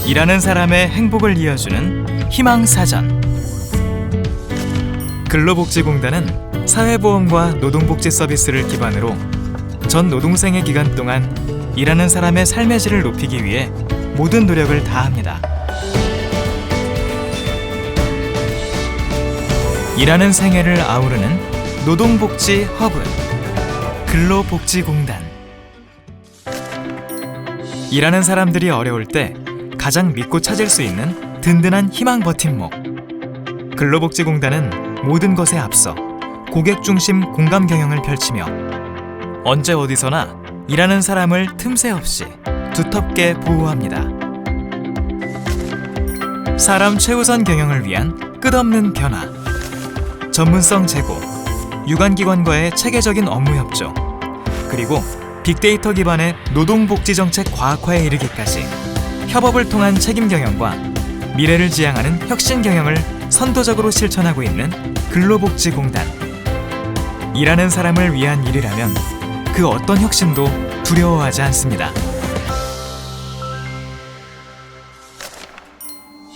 일하는 사람의 행복을 이어주는 희망사전. 근로복지공단은 사회보험과 노동복지 서비스를 기반으로 전 노동생의 기간 동안 일하는 사람의 삶의 질을 높이기 위해 모든 노력을 다합니다. 일하는 생애를 아우르는 노동복지 허브, 근로복지공단. 일하는 사람들이 어려울 때 가장 믿고 찾을 수 있는 든든한 희망 버팀목. 근로복지공단은 모든 것에 앞서 고객 중심 공감 경영을 펼치며 언제 어디서나 일하는 사람을 틈새 없이 두텁게 보호합니다. 사람 최우선 경영을 위한 끝없는 변화, 전문성 제고, 유관기관과의 체계적인 업무 협조, 그리고 빅데이터 기반의 노동복지정책 과학화에 이르기까지 협업을 통한 책임 경영과 미래를 지향하는 혁신 경영을 선도적으로 실천하고 있는 근로복지공단. 일하는 사람을 위한 일이라면 그 어떤 혁신도 두려워하지 않습니다.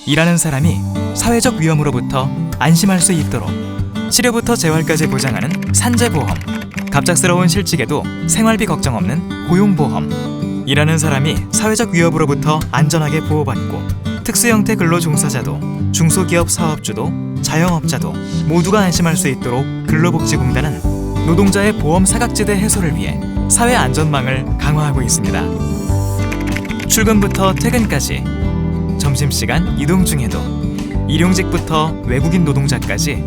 일하는 사람이 사회적 위험으로부터 안심할 수 있도록 치료부터 재활까지 보장하는 산재보험, 갑작스러운 실직에도 생활비 걱정 없는 고용보험, 일하는 사람이 사회적 위협으로부터 안전하게 보호받고 특수형태 근로 종사자도, 중소기업 사업주도, 자영업자도 모두가 안심할 수 있도록 근로복지공단은 노동자의 보험 사각지대 해소를 위해 사회안전망을 강화하고 있습니다. 출근부터 퇴근까지, 점심시간 이동 중에도, 일용직부터 외국인 노동자까지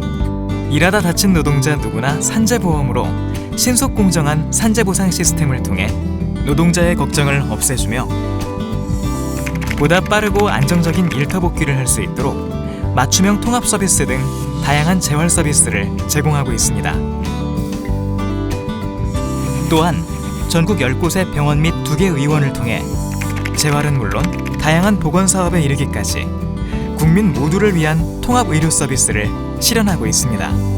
일하다 다친 노동자 누구나 산재보험으로 신속 공정한 산재보상 시스템을 통해 노동자의 걱정을 없애주며 보다 빠르고 안정적인 일터 복귀를 할 수 있도록 맞춤형 통합 서비스 등 다양한 재활 서비스를 제공하고 있습니다. 또한 전국 10곳의 병원 및 2개 의원을 통해 재활은 물론 다양한 보건 사업에 이르기까지 국민 모두를 위한 통합 의료 서비스를 실현하고 있습니다.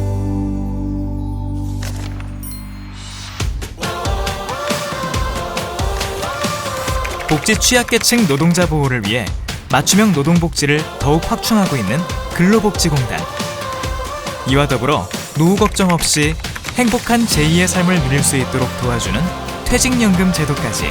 복지 취약계층 노동자 보호를 위해 맞춤형 노동복지를 더욱 확충하고 있는 근로복지공단. 이와 더불어 노후 걱정 없이 행복한 제2의 삶을 누릴 수 있도록 도와주는 퇴직연금 제도까지.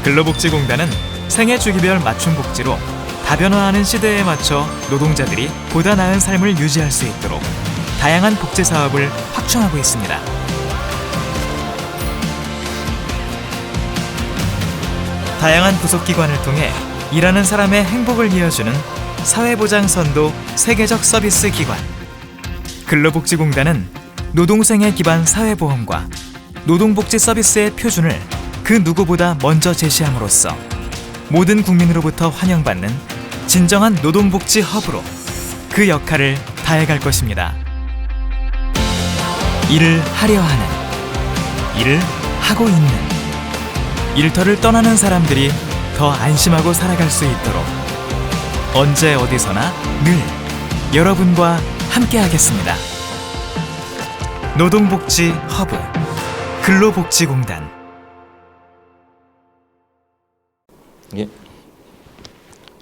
근로복지공단은 생애 주기별 맞춤 복지로 다변화하는 시대에 맞춰 노동자들이 보다 나은 삶을 유지할 수 있도록 다양한 복지 사업을 확충하고 있습니다. 다양한 부속기관을 통해 일하는 사람의 행복을 이어주는 사회보장 선도 세계적 서비스 기관. 근로복지공단은 노동생애 기반 사회보험과 노동복지 서비스의 표준을 그 누구보다 먼저 제시함으로써 모든 국민으로부터 환영받는 진정한 노동복지 허브로 그 역할을 다해갈 것입니다. 일을 하려 하는, 일을 하고 있는, 일터를 떠나는 사람들이 더 안심하고 살아갈 수 있도록 언제 어디서나 늘 여러분과 함께하겠습니다. 노동복지 허브, 근로복지공단. 예.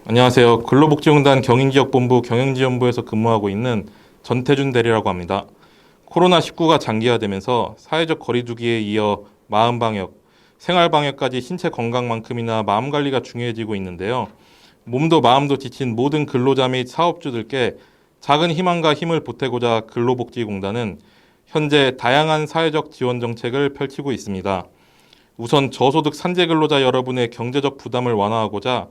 안녕하세요. 근로복지공단 경인지역본부 경영지원부에서 근무하고 있는 전태준 대리라고 합니다. 코로나19가 장기화되면서 사회적 거리두기에 이어 마음방역, 생활방역까지 신체 건강만큼이나 마음관리가 중요해지고 있는데요. 몸도 마음도 지친 모든 근로자 및 사업주들께 작은 희망과 힘을 보태고자 근로복지공단은 현재 다양한 사회적 지원 정책을 펼치고 있습니다. 우선 저소득 산재 근로자 여러분의 경제적 부담을 완화하고자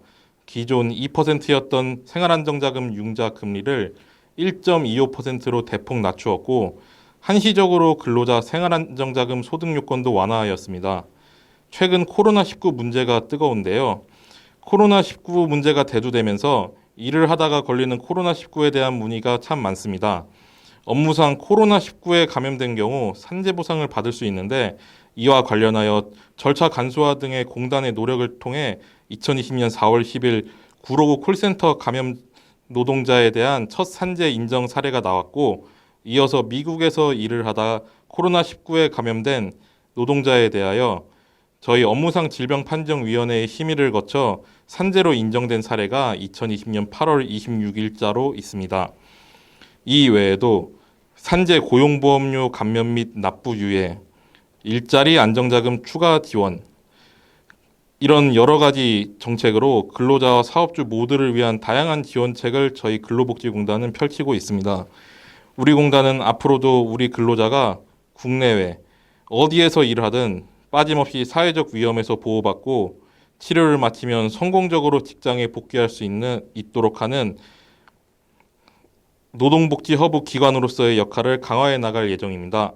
기존 2%였던 생활안정자금 융자 금리를 1.25%로 대폭 낮추었고, 한시적으로 근로자 생활안정자금 소득 요건도 완화하였습니다. 최근 코로나19 문제가 뜨거운데요. 코로나19 문제가 대두되면서 일을 하다가 걸리는 코로나19에 대한 문의가 참 많습니다. 업무상 코로나19에 감염된 경우 산재 보상을 받을 수 있는데, 이와 관련하여 절차 간소화 등의 공단의 노력을 통해 2020년 4월 10일 구로구 콜센터 감염 노동자에 대한 첫 산재 인정 사례가 나왔고, 이어서 미국에서 일을 하다 코로나19에 감염된 노동자에 대하여 저희 업무상 질병판정위원회의 심의를 거쳐 산재로 인정된 사례가 2020년 8월 26일자로 있습니다. 이 외에도 산재 고용보험료 감면 및 납부 유예, 일자리 안정자금 추가 지원, 이런 여러 가지 정책으로 근로자와 사업주 모두를 위한 다양한 지원책을 저희 근로복지공단은 펼치고 있습니다. 우리 공단은 앞으로도 우리 근로자가 국내외 어디에서 일하든 빠짐없이 사회적 위험에서 보호받고 치료를 마치면 성공적으로 직장에 복귀할 수 있도록 하는 노동복지 허브 기관으로서의 역할을 강화해 나갈 예정입니다.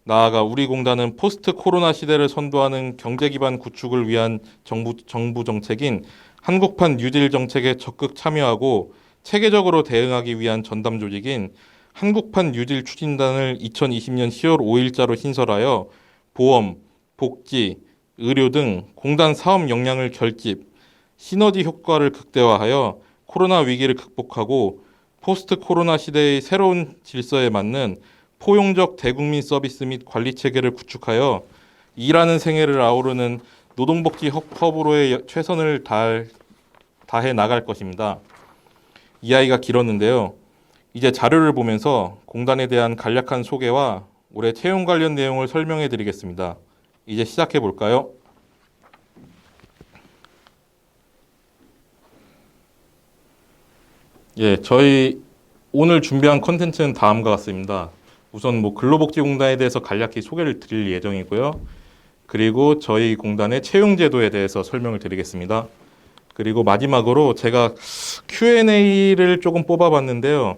나아가 우리 공단은 포스트 코로나 시대를 선도하는 경제 기반 구축을 위한 정부 정책인 한국판 뉴딜 정책에 적극 참여하고 체계적으로 대응하기 위한 전담 조직인 한국판 뉴딜 추진단을 2020년 10월 5일자로 신설하여 보험, 복지, 의료 등 공단 사업 역량을 결집, 시너지 효과를 극대화하여 코로나 위기를 극복하고 포스트 코로나 시대의 새로운 질서에 맞는 포용적 대국민 서비스 및 관리 체계를 구축하여 일하는 생애를 아우르는 노동복지 허브로의 최선을 다해 나갈 것입니다. 이야기가 길었는데요. 이제 자료를 보면서 공단에 대한 간략한 소개와 올해 채용 관련 내용을 설명해 드리겠습니다. 이제 시작해 볼까요? 예, 저희 오늘 준비한 컨텐츠는 다음과 같습니다. 우선 근로복지공단에 대해서 간략히 소개를 드릴 예정이고요. 그리고 저희 공단의 채용 제도에 대해서 설명을 드리겠습니다. 그리고 마지막으로 제가 Q&A를 조금 뽑아봤는데요.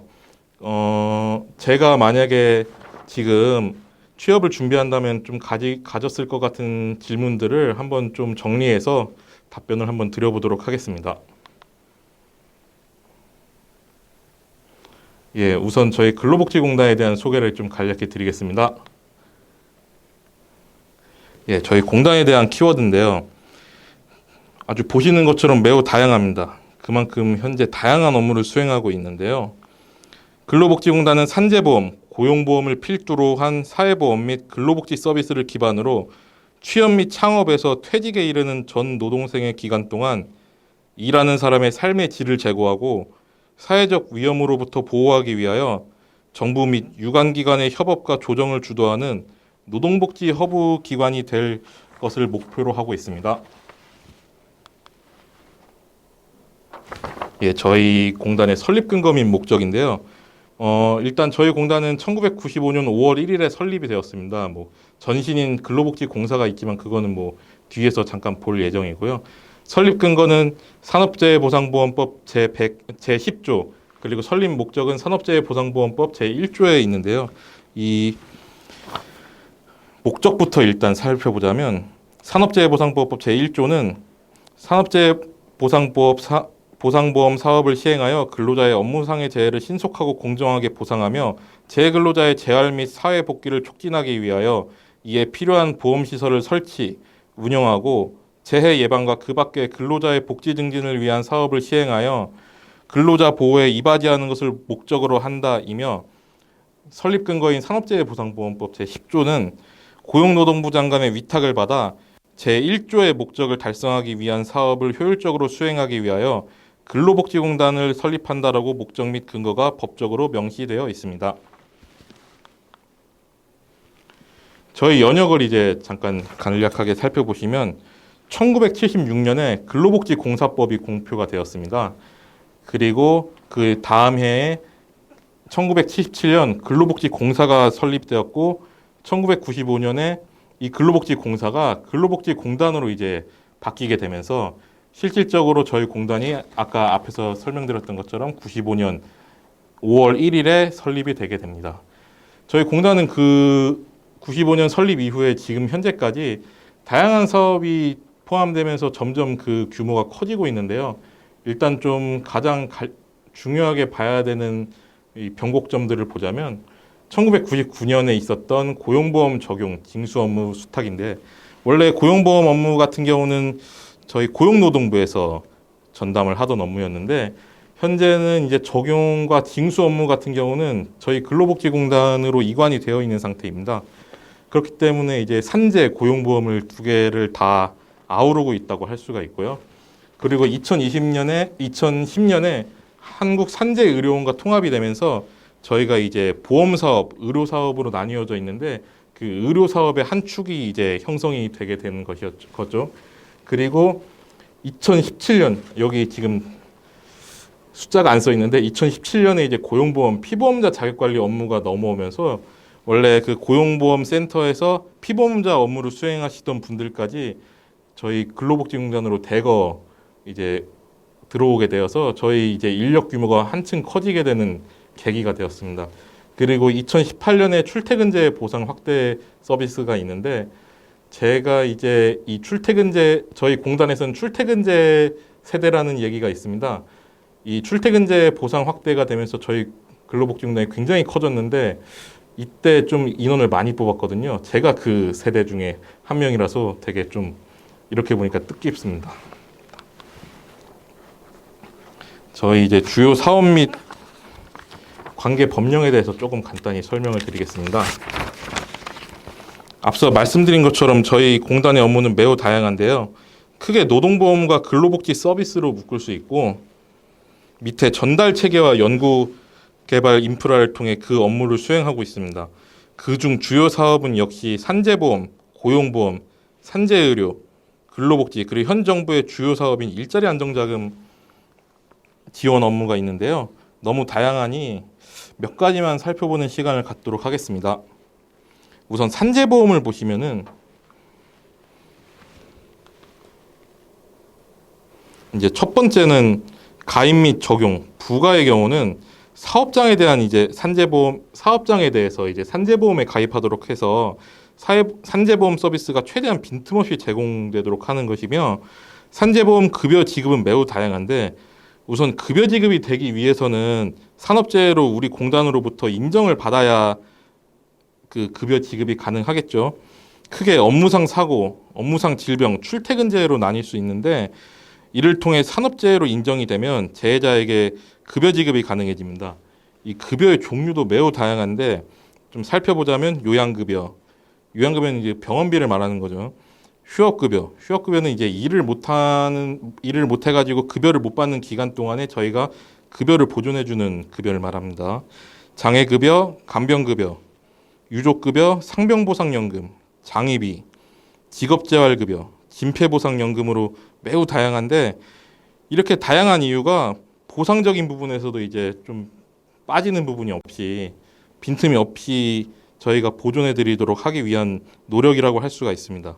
제가 만약에 지금 취업을 준비한다면 좀 가졌을 것 같은 질문들을 한번 좀 정리해서 답변을 한번 드려보도록 하겠습니다. 예, 우선 저희 근로복지공단에 대한 소개를 좀 간략히 드리겠습니다. 예, 저희 공단에 대한 키워드인데요. 아주 보시는 것처럼 매우 다양합니다. 그만큼 현재 다양한 업무를 수행하고 있는데요. 근로복지공단은 산재보험, 고용보험을 필두로 한 사회보험 및 근로복지 서비스를 기반으로 취업 및 창업에서 퇴직에 이르는 전 노동생의 기간 동안 일하는 사람의 삶의 질을 제고하고 사회적 위험으로부터 보호하기 위하여 정부 및 유관기관의 협업과 조정을 주도하는 노동복지 허브 기관이 될 것을 목표로 하고 있습니다. 예, 저희 공단의 설립 근거 및 목적인데요. 일단 저희 공단은 1995년 5월 1일에 설립이 되었습니다. 전신인 근로복지공사가 있지만 그거는 뒤에서 잠깐 볼 예정이고요. 설립 근거는 산업재해보상보험법 제10조 그리고 설립 목적은 산업재해보상보험법 제1조에 있는데요. 이 목적부터 일단 살펴보자면 산업재해보상보험법 제1조는 산업재해보상보험 사업을 시행하여 근로자의 업무상의 재해를 신속하고 공정하게 보상하며 재근로자의 재활 및 사회 복귀를 촉진하기 위하여 이에 필요한 보험시설을 설치, 운영하고 재해 예방과 그 밖의 근로자의 복지 증진을 위한 사업을 시행하여 근로자 보호에 이바지하는 것을 목적으로 한다이며 설립 근거인 산업재해보상보험법 제10조는 고용노동부 장관의 위탁을 받아 제1조의 목적을 달성하기 위한 사업을 효율적으로 수행하기 위하여 근로복지공단을 설립한다라고 목적 및 근거가 법적으로 명시되어 있습니다. 저희 연역을 이제 잠깐 간략하게 살펴보시면 1976년에 근로복지공사법이 공표가 되었습니다. 그리고 그 다음 해에 1977년 근로복지공사가 설립되었고 1995년에 이 근로복지공사가 근로복지공단으로 이제 바뀌게 되면서 실질적으로 저희 공단이 아까 앞에서 설명드렸던 것처럼 95년 5월 1일에 설립이 되게 됩니다. 저희 공단은 그 95년 설립 이후에 지금 현재까지 다양한 사업이 포함되면서 점점 그 규모가 커지고 있는데요. 일단 좀 가장 중요하게 봐야 되는 이 변곡점들을 보자면 1999년에 있었던 고용보험 적용 징수 업무 수탁인데 원래 고용보험 업무 같은 경우는 저희 고용노동부에서 전담을 하던 업무였는데 현재는 이제 적용과 징수 업무 같은 경우는 저희 근로복지공단으로 이관이 되어 있는 상태입니다. 그렇기 때문에 이제 산재, 고용보험을 두 개를 다 아우르고 있다고 할 수가 있고요. 그리고 2010년에 한국 산재의료원과 통합이 되면서 저희가 이제 보험사업, 의료사업으로 나뉘어져 있는데 그 의료사업의 한 축이 이제 형성이 되게 되는 것이었죠. 그리고 2017년, 여기 지금 숫자가 안 써 있는데 2017년에 이제 고용보험, 피보험자 자격관리 업무가 넘어오면서 원래 그 고용보험 센터에서 피보험자 업무를 수행하시던 분들까지 저희 근로복지공단으로 대거 이제 들어오게 되어서 저희 이제 인력 규모가 한층 커지게 되는 계기가 되었습니다. 그리고 2018년에 출퇴근제 보상 확대 서비스가 있는데 제가 이제 이 출퇴근제, 저희 공단에서는 출퇴근제 세대라는 얘기가 있습니다. 이 출퇴근제 보상 확대가 되면서 저희 근로복지공단이 굉장히 커졌는데 이때 좀 인원을 많이 뽑았거든요. 제가 그 세대 중에 한 명이라서 되게 좀 이렇게 보니까 뜻깊습니다. 저희 이제 주요 사업 및 관계 법령에 대해서 조금 간단히 설명을 드리겠습니다. 앞서 말씀드린 것처럼 저희 공단의 업무는 매우 다양한데요. 크게 노동보험과 근로복지 서비스로 묶을 수 있고 밑에 전달 체계와 연구 개발 인프라를 통해 그 업무를 수행하고 있습니다. 그중 주요 사업은 역시 산재보험, 고용보험, 산재의료, 근로복지 그리고 현 정부의 주요 사업인 일자리 안정자금 지원 업무가 있는데요. 너무 다양하니 몇 가지만 살펴보는 시간을 갖도록 하겠습니다. 우선 산재보험을 보시면은 이제 첫 번째는 가입 및 적용, 부가의 경우는 사업장에 대한 이제 산재보험 사업장에 대해서 이제 산재보험에 가입하도록 해서 산재보험 서비스가 최대한 빈틈없이 제공되도록 하는 것이며 산재보험 급여 지급은 매우 다양한데 우선 급여 지급이 되기 위해서는 산업재해로 우리 공단으로부터 인정을 받아야 그 급여 지급이 가능하겠죠. 크게 업무상 사고, 업무상 질병, 출퇴근재해로 나뉠 수 있는데 이를 통해 산업재해로 인정이 되면 재해자에게 급여 지급이 가능해집니다. 이 급여의 종류도 매우 다양한데 좀 살펴보자면 요양급여는 이제 병원비를 말하는 거죠. 휴업급여는 이제 일을 못해가지고 급여를 못 받는 기간 동안에 저희가 급여를 보존해주는 급여를 말합니다. 장애급여, 간병급여, 유족급여, 상병보상연금, 장의비, 직업재활급여, 진폐보상연금으로 매우 다양한데 이렇게 다양한 이유가 보상적인 부분에서도 이제 좀 빠지는 부분이 없이 빈틈이 없이 저희가 보존해드리도록 하기 위한 노력이라고 할 수가 있습니다.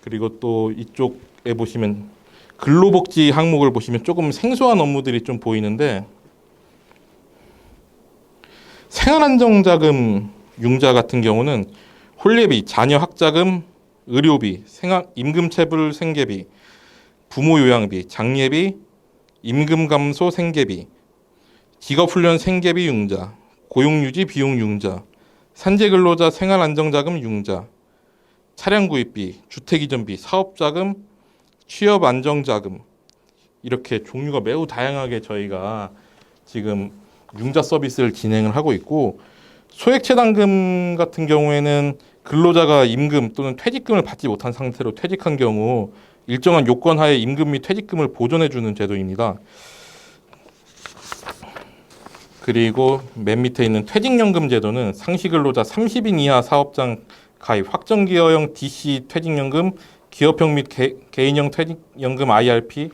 그리고 또 이쪽에 보시면 근로복지 항목을 보시면 조금 생소한 업무들이 좀 보이는데 생활안정자금 융자 같은 경우는 혼례비, 자녀 학자금, 의료비, 임금체불 생계비, 부모 요양비, 장례비, 임금 감소 생계비, 직업훈련 생계비 융자, 고용유지 비용 융자, 산재근로자 생활안정자금 융자, 차량구입비, 주택이전비, 사업자금, 취업안정자금 이렇게 종류가 매우 다양하게 저희가 지금 융자 서비스를 진행을 하고 있고 소액체당금 같은 경우에는 근로자가 임금 또는 퇴직금을 받지 못한 상태로 퇴직한 경우 일정한 요건 하에 임금 및 퇴직금을 보존해주는 제도입니다. 그리고 맨 밑에 있는 퇴직연금 제도는 상시근로자 30인 이하 사업장 가입, 확정기여형 DC 퇴직연금, 기업형 및 개인형 퇴직연금 IRP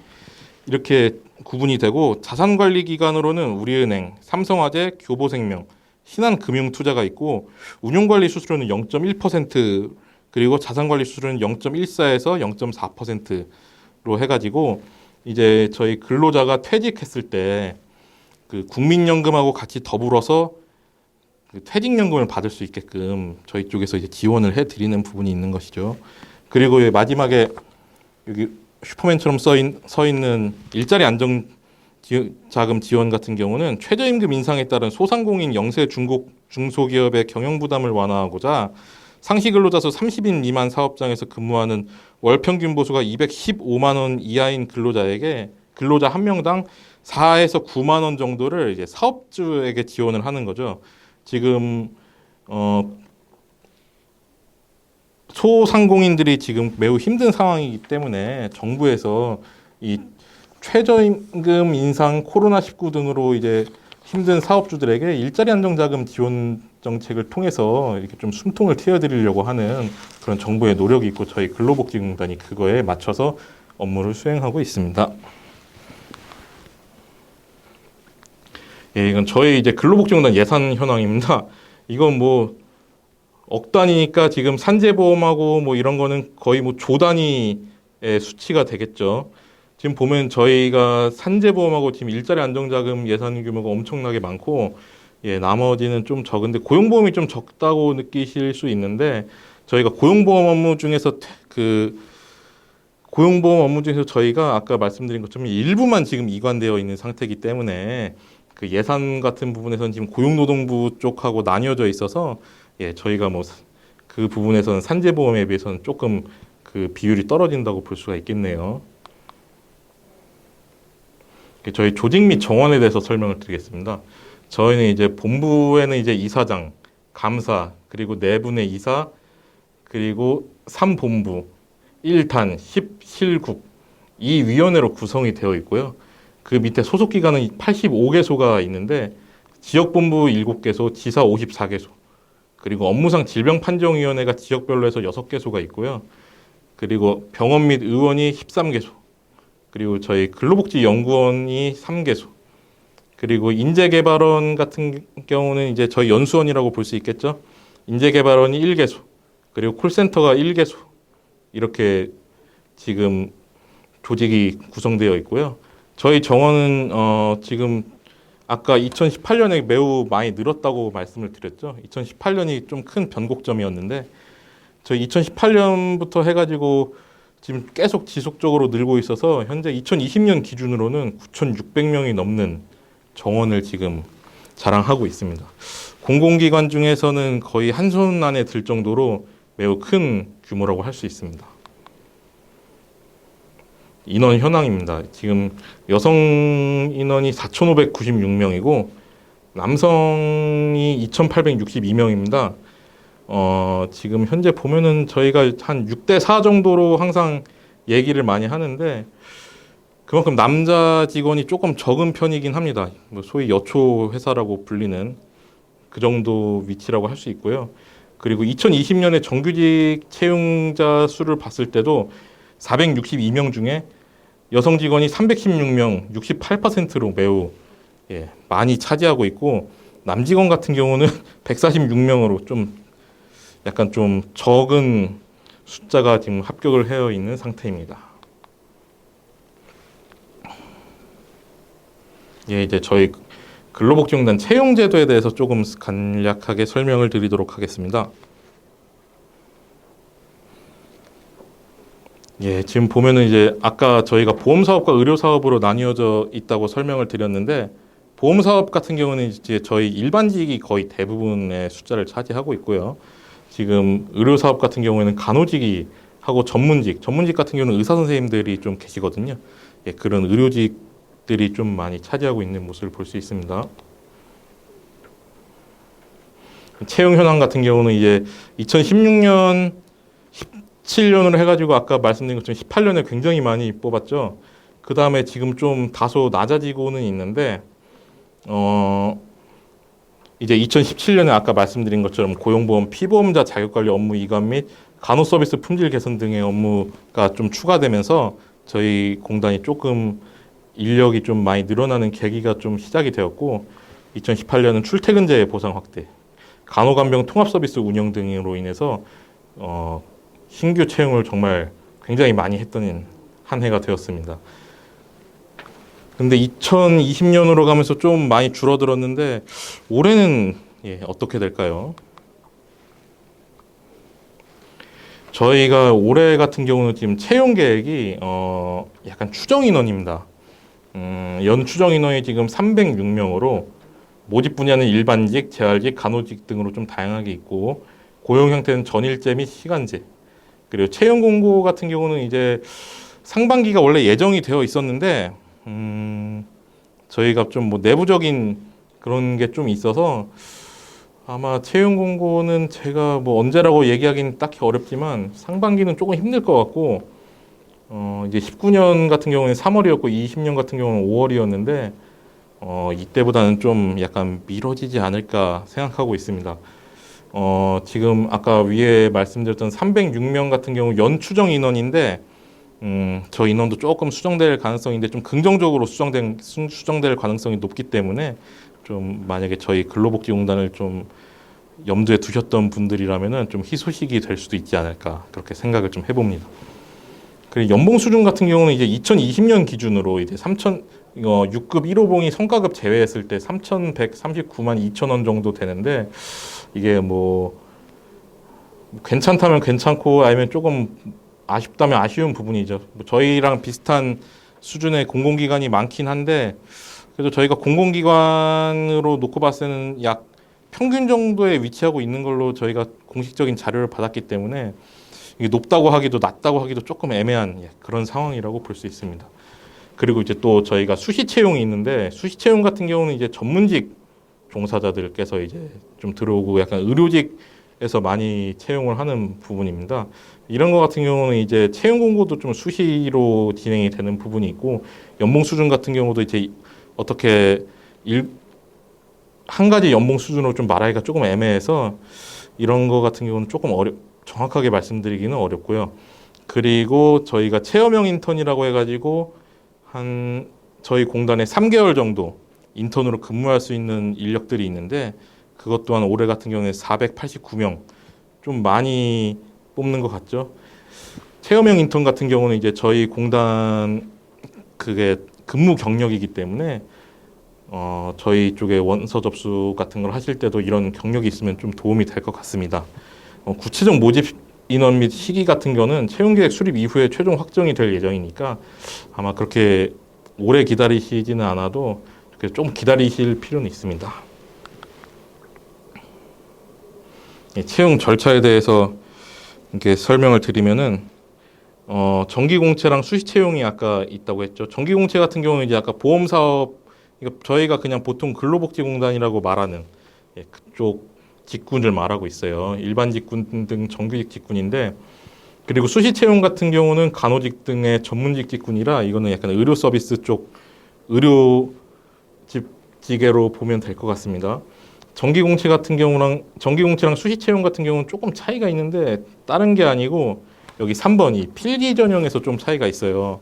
이렇게 구분이 되고 자산관리기관으로는 우리은행, 삼성화재, 교보생명, 신한금융투자가 있고 운용관리 수수료는 0.1% 그리고 자산관리 수수료는 0.14에서 0.4%로 해가지고 이제 저희 근로자가 퇴직했을 때 그 국민연금하고 같이 더불어서 그 퇴직연금을 받을 수 있게끔 저희 쪽에서 이제 지원을 해드리는 부분이 있는 것이죠. 그리고 마지막에 여기 슈퍼맨처럼 서 있는 일자리 안정 자금 지원 같은 경우는 최저임금 인상에 따른 소상공인 영세 중소기업의 경영 부담을 완화하고자 상시근로자 수 30인 미만 사업장에서 근무하는 월 평균 보수가 215만 원 이하인 근로자에게 근로자 한 명당 4에서 9만 원 정도를 이제 사업주에게 지원을 하는 거죠. 지금 소상공인들이 지금 매우 힘든 상황이기 때문에 정부에서 이 최저임금 인상, 코로나19 등으로 이제 힘든 사업주들에게 일자리 안정자금 지원 정책을 통해서 이렇게 좀 숨통을 트여드리려고 하는 그런 정부의 노력이 있고 저희 근로복지공단이 그거에 맞춰서 업무를 수행하고 있습니다. 예, 이건 저희 이제 근로복지공단 예산 현황입니다. 이건 뭐 억 단위니까 지금 산재보험하고 뭐 이런 거는 거의 뭐 조 단위의 수치가 되겠죠. 지금 보면 저희가 산재보험하고 지금 일자리 안정자금 예산 규모가 엄청나게 많고, 예, 나머지는 좀 적은데 고용보험이 좀 적다고 느끼실 수 있는데 저희가 고용보험 업무 중에서 고용보험 업무 중에서 저희가 아까 말씀드린 것처럼 일부만 지금 이관되어 있는 상태이기 때문에 그 예산 같은 부분에서는 지금 고용노동부 쪽하고 나뉘어져 있어서 예, 저희가 뭐 그 부분에서는 산재보험에 비해서는 조금 그 비율이 떨어진다고 볼 수가 있겠네요. 저희 조직 및 정원에 대해서 설명을 드리겠습니다. 저희는 이제 본부에는 이제 이사장, 감사, 그리고 내분의 이사, 그리고 3본부, 1단, 10실국 이 위원회로 구성이 되어 있고요. 그 밑에 소속 기관은 85개소가 있는데 지역본부 7개소, 지사 54개소, 그리고 업무상 질병판정위원회가 지역별로 해서 6개소가 있고요. 그리고 병원 및 의원이 13개소, 그리고 저희 근로복지연구원이 3개소, 그리고 인재개발원 같은 경우는 이제 저희 연수원이라고 볼 수 있겠죠. 인재개발원이 1개소, 그리고 콜센터가 1개소, 이렇게 지금 조직이 구성되어 있고요. 저희 정원은 지금 아까 2018년에 매우 많이 늘었다고 말씀을 드렸죠. 2018년이 좀 큰 변곡점이었는데 저희 2018년부터 해가지고 지금 계속 지속적으로 늘고 있어서 현재 2020년 기준으로는 9,600명이 넘는 정원을 지금 자랑하고 있습니다. 공공기관 중에서는 거의 한 손 안에 들 정도로 매우 큰 규모라고 할 수 있습니다. 인원 현황입니다. 지금 여성 인원이 4,596명이고 남성이 2,862명입니다. 지금 현재 보면은 저희가 한 6대4 정도로 항상 얘기를 많이 하는데 그만큼 남자 직원이 조금 적은 편이긴 합니다. 뭐 소위 여초 회사라고 불리는 그 정도 위치라고 할 수 있고요. 그리고 2020년에 정규직 채용자 수를 봤을 때도 462명 중에 여성 직원이 316명, 68%로 매우 많이 차지하고 있고 남 직원 같은 경우는 146명으로 좀 약간 좀 적은 숫자가 지금 합격을 해 있는 상태입니다. 예, 이제 저희 근로복지공단 채용제도에 대해서 조금 간략하게 설명을 드리도록 하겠습니다. 예, 지금 보면은 이제 아까 저희가 보험사업과 의료사업으로 나뉘어져 있다고 설명을 드렸는데 보험사업 같은 경우는 이제 저희 일반직이 거의 대부분의 숫자를 차지하고 있고요. 지금 의료사업 같은 경우에는 간호직이 하고 전문직 같은 경우는 의사 선생님들이 좀 계시거든요. 예, 그런 의료직들이 좀 많이 차지하고 있는 모습을 볼 수 있습니다. 채용 현황 같은 경우는 이제 2016년, 17년으로 해가지고 아까 말씀드린 것처럼 18년에 굉장히 많이 뽑았죠. 그 다음에 지금 좀 다소 낮아지고는 있는데, 이제 2017년에 아까 말씀드린 것처럼 고용보험 피보험자 자격관리 업무 이관 및 간호서비스 품질 개선 등의 업무가 좀 추가되면서 저희 공단이 조금 인력이 좀 많이 늘어나는 계기가 좀 시작이 되었고 2018년은 출퇴근제 보상 확대, 간호간병 통합서비스 운영 등으로 인해서 신규 채용을 정말 굉장히 많이 했던 한 해가 되었습니다. 근데 2020년으로 가면서 좀 많이 줄어들었는데 올해는 어떻게 될까요? 저희가 올해 같은 경우는 지금 채용 계획이 약간 추정 인원입니다. 연 추정 인원이 지금 306명으로 모집 분야는 일반직, 재활직, 간호직 등으로 좀 다양하게 있고 고용 형태는 전일제 및 시간제. 그리고 채용 공고 같은 경우는 이제 상반기가 원래 예정이 되어 있었는데 저희가 좀 뭐 내부적인 그런 게 좀 있어서 아마 채용 공고는 제가 뭐 언제라고 얘기하기는 딱히 어렵지만 상반기는 조금 힘들 것 같고 이제 19년 같은 경우는 3월이었고 20년 같은 경우는 5월이었는데 이때보다는 좀 약간 미뤄지지 않을까 생각하고 있습니다. 지금 아까 위에 말씀드렸던 306명 같은 경우 연추정 인원인데 저 인원도 조금 수정될 가능성인데 좀 긍정적으로 수정될 가능성이 높기 때문에 좀 만약에 저희 근로복지공단을 좀 염두에 두셨던 분들이라면은 좀 희소식이 될 수도 있지 않을까 그렇게 생각을 좀 해봅니다. 그리고 연봉 수준 같은 경우는 이제 2020년 기준으로 이제 6급 1호봉이 성과급 제외했을 때 3,139만 2천 원 정도 되는데 이게 뭐 괜찮다면 괜찮고 아니면 조금 아쉽다면 아쉬운 부분이죠. 뭐 저희랑 비슷한 수준의 공공기관이 많긴 한데 그래도 저희가 공공기관으로 놓고 봤을 때는 약 평균 정도에 위치하고 있는 걸로 저희가 공식적인 자료를 받았기 때문에 이게 높다고 하기도 낮다고 하기도 조금 애매한 그런 상황이라고 볼 수 있습니다. 그리고 이제 또 저희가 수시 채용이 있는데 수시 채용 같은 경우는 이제 전문직 종사자들께서 이제 좀 들어오고 약간 의료직에서 많이 채용을 하는 부분입니다. 이런 거 같은 경우는 이제 채용 공고도 좀 수시로 진행이 되는 부분이 있고 연봉 수준 같은 경우도 이제 어떻게 한 가지 연봉 수준으로 좀 말하기가 조금 애매해서 이런 거 같은 경우는 조금 정확하게 말씀드리기는 어렵고요. 그리고 저희가 체험형 인턴이라고 해가지고 저희 공단에 3개월 정도 인턴으로 근무할 수 있는 인력들이 있는데 그것 또한 올해 같은 경우에 489명 좀 많이 뽑는 것 같죠. 체험형 인턴 같은 경우는 이제 저희 공단 그게 근무 경력이기 때문에 저희 쪽에 원서 접수 같은 걸 하실 때도 이런 경력이 있으면 좀 도움이 될 것 같습니다. 구체적 모집 인원 및 시기 같은 경우는 채용 계획 수립 이후에 최종 확정이 될 예정이니까 아마 그렇게 오래 기다리시지는 않아도 좀 기다리실 필요는 있습니다. 채용 절차에 대해서 이렇게 설명을 드리면은 정기공채랑 수시 채용이 아까 있다고 했죠. 정기공채 같은 경우는 이제 아까 보험사업 저희가 그냥 보통 근로복지공단이라고 말하는 그쪽 직군을 말하고 있어요. 일반 직군 등 정규직 직군인데 그리고 수시 채용 같은 경우는 간호직 등의 전문직 직군이라 이거는 약간 의료 서비스 쪽 의료 직계로 보면 될 것 같습니다. 정기공채랑 수시 채용 같은 경우는 조금 차이가 있는데 다른 게 아니고 여기 3번이 필기 전형에서 좀 차이가 있어요.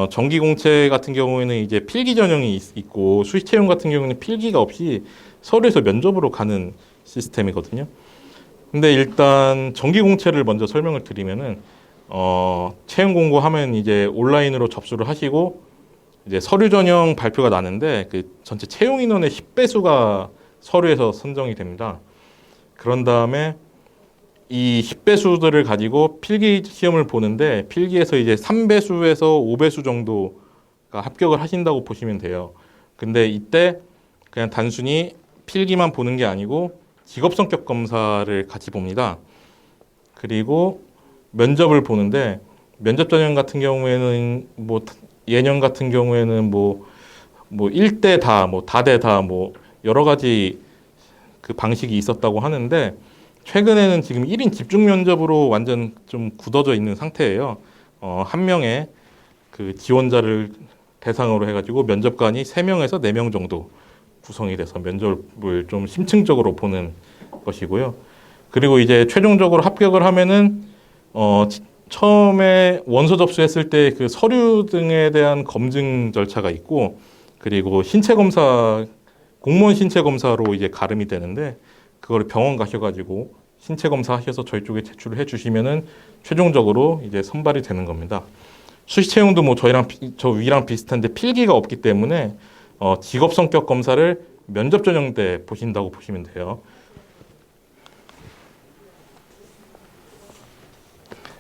정기공채 같은 경우에는 이제 필기 전형이 있고 수시 채용 같은 경우는 필기가 없이 서류에서 면접으로 가는 시스템이거든요. 근데 일단 정기공채를 먼저 설명을 드리면은 채용 공고하면 이제 온라인으로 접수를 하시고 이제 서류 전형 발표가 나는데 그 전체 채용 인원의 10배수가 서류에서 선정이 됩니다. 그런 다음에 이 10배수들을 가지고 필기 시험을 보는데 필기에서 이제 3배수에서 5배수 정도가 합격을 하신다고 보시면 돼요. 근데 이때 그냥 단순히 필기만 보는 게 아니고 직업 성격 검사를 같이 봅니다. 그리고 면접을 보는데 면접 전형 같은 경우에는 뭐 예년 같은 경우에는 뭐 1대 다, 뭐 다대 다, 뭐 여러 가지 그 방식이 있었다고 하는데 최근에는 지금 1인 집중 면접으로 완전 좀 굳어져 있는 상태예요. 한 명의 그 지원자를 대상으로 해가지고 면접관이 3명에서 4명 정도 구성이 돼서 면접을 좀 심층적으로 보는 것이고요. 그리고 이제 최종적으로 합격을 하면은 처음에 원서 접수했을 때 그 서류 등에 대한 검증 절차가 있고 그리고 신체 검사 공무원 신체 검사로 이제 가름이 되는데 그걸 병원 가셔가지고 신체 검사 하셔서 저희 쪽에 제출을 해주시면은 최종적으로 이제 선발이 되는 겁니다. 수시 채용도 뭐 저 위랑 비슷한데 필기가 없기 때문에 직업 성격 검사를 면접 전형 때 보신다고 보시면 돼요.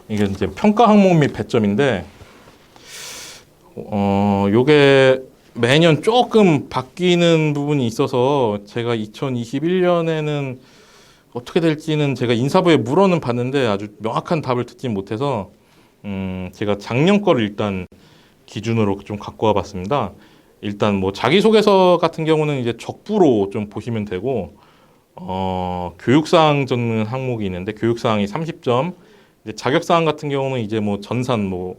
이게 이제 평가 항목 및 배점인데, 요게 매년 조금 바뀌는 부분이 있어서 제가 2021년에는 어떻게 될지는 제가 인사부에 물어는 봤는데 아주 명확한 답을 듣지 못해서 제가 작년 거를 일단 기준으로 좀 갖고 와봤습니다. 일단 뭐 자기소개서 같은 경우는 이제 적부로 좀 보시면 되고 교육사항 적는 항목이 있는데 교육사항이 30점, 이제 자격사항 같은 경우는 이제 뭐 전산, 뭐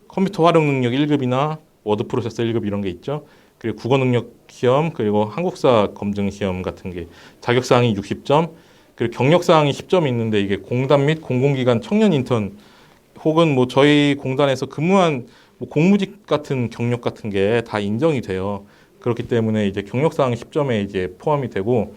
컴퓨터 활용 능력 1급이나 워드 프로세서 1급 이런 게 있죠. 그리고 국어 능력 시험, 그리고 한국사 검증 시험 같은 게 자격사항이 60점, 그리고 경력사항이 10점이 있는데 이게 공단 및 공공기관 청년 인턴 혹은 뭐 저희 공단에서 근무한 뭐 공무직 같은 경력 같은 게 다 인정이 돼요. 그렇기 때문에 이제 경력사항 10점에 이제 포함이 되고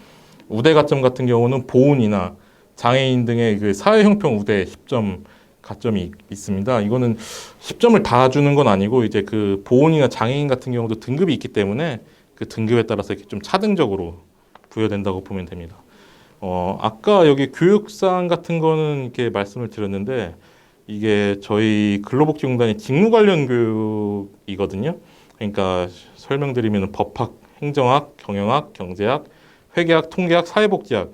우대 가점 같은 경우는 보훈이나 장애인 등의 그 사회형평 우대 10점 가점이 있습니다. 이거는 10점을 다 주는 건 아니고 이제 그 보훈이나 장애인 같은 경우도 등급이 있기 때문에 그 등급에 따라서 이렇게 좀 차등적으로 부여된다고 보면 됩니다. 아까 여기 교육사항 같은 거는 이렇게 말씀을 드렸는데 이게 저희 근로복지공단의 직무 관련 교육이거든요. 그러니까 설명드리면 법학, 행정학, 경영학, 경제학, 회계학, 통계학, 사회복지학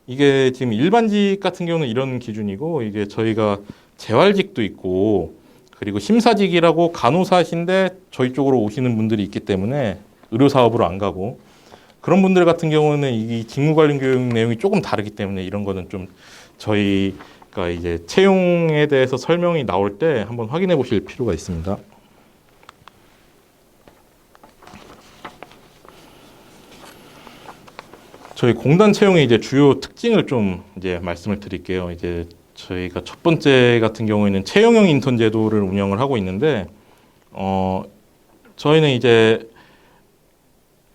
이게 지금 일반직 같은 경우는 이런 기준이고 이게 저희가 재활직도 있고 그리고 심사직이라고 간호사신데 저희 쪽으로 오시는 분들이 있기 때문에 의료사업으로 안 가고 그런 분들 같은 경우는 이 직무 관련 교육 내용이 조금 다르기 때문에 이런 거는 좀 저희가 이제 채용에 대해서 설명이 나올 때 한번 확인해 보실 필요가 있습니다. 저희 공단 채용의 이제 주요 특징을 좀 이제 말씀을 드릴게요. 이제 저희가 첫 번째 같은 경우에는 채용형 인턴 제도를 운영을 하고 있는데, 저희는 이제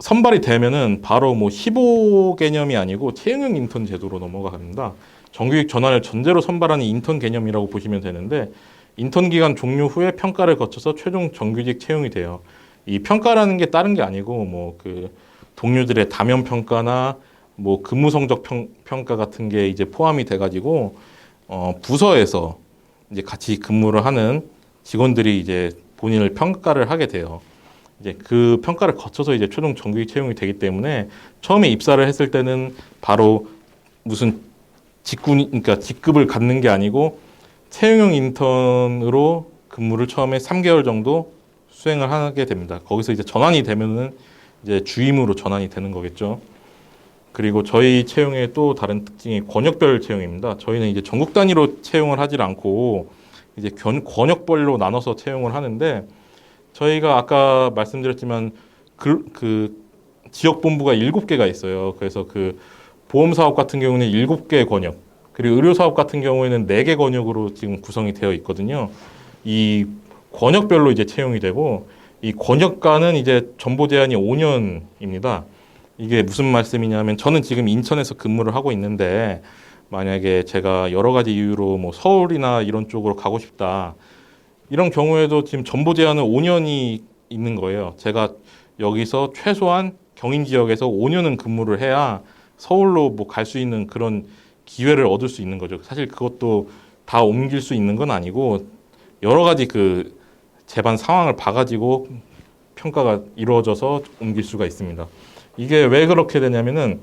선발이 되면은 바로 뭐 15 개념이 아니고 채용형 인턴 제도로 넘어갑니다. 정규직 전환을 전제로 선발하는 인턴 개념이라고 보시면 되는데, 인턴 기간 종료 후에 평가를 거쳐서 최종 정규직 채용이 돼요. 이 평가라는 게 다른 게 아니고 뭐 그 동료들의 다면 평가나 뭐 근무 성적 평가 같은 게 이제 포함이 돼가지고 부서에서 이제 같이 근무를 하는 직원들이 이제 본인을 평가를 하게 돼요. 이제 그 평가를 거쳐서 이제 최종 정규직 채용이 되기 때문에 처음에 입사를 했을 때는 바로 무슨 그러니까 직급을 갖는 게 아니고 채용형 인턴으로 근무를 처음에 3개월 정도 수행을 하게 됩니다. 거기서 이제 전환이 되면은 이제 주임으로 전환이 되는 거겠죠. 그리고 저희 채용의 또 다른 특징이 권역별 채용입니다. 저희는 이제 전국 단위로 채용을 하질 않고 이제 권역별로 나눠서 채용을 하는데 저희가 아까 말씀드렸지만 그 지역 본부가 7개가 있어요. 그래서 그 보험 사업 같은 경우는 7개 권역, 그리고 의료 사업 같은 경우에는 4개 권역으로 지금 구성이 되어 있거든요. 이 권역별로 이제 채용이 되고 이 권역간은 이제 전보 제한이 5년입니다. 이게 무슨 말씀이냐면 저는 지금 인천에서 근무를 하고 있는데 만약에 제가 여러 가지 이유로 뭐 서울이나 이런 쪽으로 가고 싶다. 이런 경우에도 지금 전보 제한은 5년이 있는 거예요. 제가 여기서 최소한 경인 지역에서 5년은 근무를 해야 서울로 뭐 갈 수 있는 그런 기회를 얻을 수 있는 거죠. 사실 그것도 다 옮길 수 있는 건 아니고 여러 가지 그 재반 상황을 봐가지고 평가가 이루어져서 옮길 수가 있습니다. 이게 왜 그렇게 되냐면은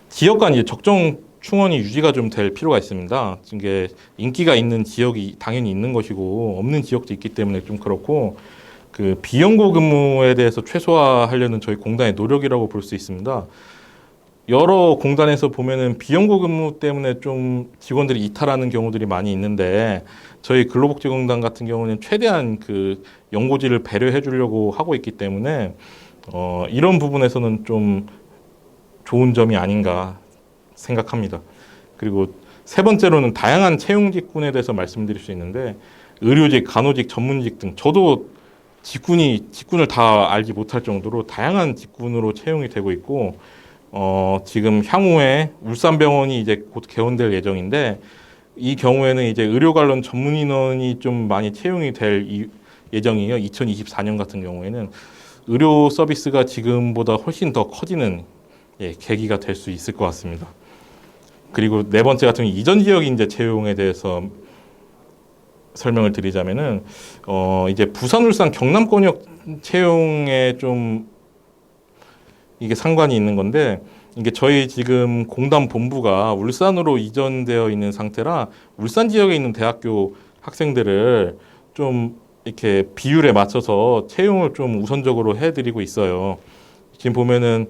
지역 간 이제 적정 충원이 유지가 좀 될 필요가 있습니다. 이게 인기가 있는 지역이 당연히 있는 것이고 없는 지역도 있기 때문에 좀 그렇고 그 비연고 근무에 대해서 최소화하려는 저희 공단의 노력이라고 볼 수 있습니다. 여러 공단에서 보면은 비연고 근무 때문에 좀 직원들이 이탈하는 경우들이 많이 있는데 저희 근로복지공단 같은 경우는 최대한 그 연고지를 배려해 주려고 하고 있기 때문에 이런 부분에서는 좀 좋은 점이 아닌가 생각합니다. 그리고 세 번째로는 다양한 채용 직군에 대해서 말씀드릴 수 있는데 의료직, 간호직, 전문직 등 저도 직군을 다 알지 못할 정도로 다양한 직군으로 채용이 되고 있고 지금 향후에 울산병원이 이제 곧 개원될 예정인데 이 경우에는 이제 의료 관련 전문 인원이 좀 많이 채용이 될 예정이에요. 2024년 같은 경우에는 의료 서비스가 지금보다 훨씬 더 커지는 계기가 될 수 있을 것 같습니다. 그리고 네 번째 같은 경우 이전 지역 인재 채용에 대해서 설명을 드리자면은 이제 부산, 울산, 경남권역 채용에 좀 이게 상관이 있는 건데 이게 저희 지금 공단 본부가 울산으로 이전되어 있는 상태라 울산 지역에 있는 대학교 학생들을 좀 이렇게 비율에 맞춰서 채용을 좀 우선적으로 해드리고 있어요. 지금 보면은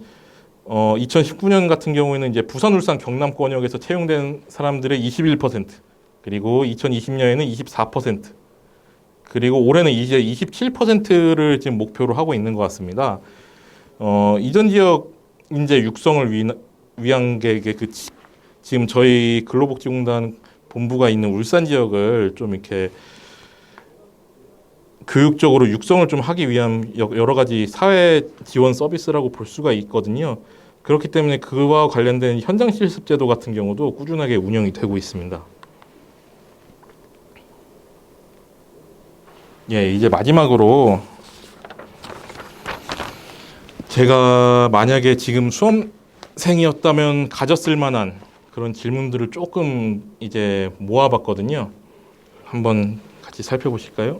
2019년 같은 경우에는 이제 부산, 울산, 경남권역에서 채용된 사람들의 21%, 그리고 2020년에는 24%, 그리고 올해는 이제 27%를 지금 목표로 하고 있는 것 같습니다. 이전 지역 인재 육성을 위한 게 지금 저희 근로복지공단 본부가 있는 울산 지역을 좀 이렇게 교육적으로 육성을 좀 하기 위한 여러 가지 사회 지원 서비스라고 볼 수가 있거든요. 그렇기 때문에 그와 관련된 현장 실습 제도 같은 경우도 꾸준하게 운영이 되고 있습니다. 예, 이제 마지막으로 제가 만약에 지금 수험생이었다면 가졌을 만한 그런 질문들을 조금 이제 모아봤거든요. 한번 같이 살펴보실까요?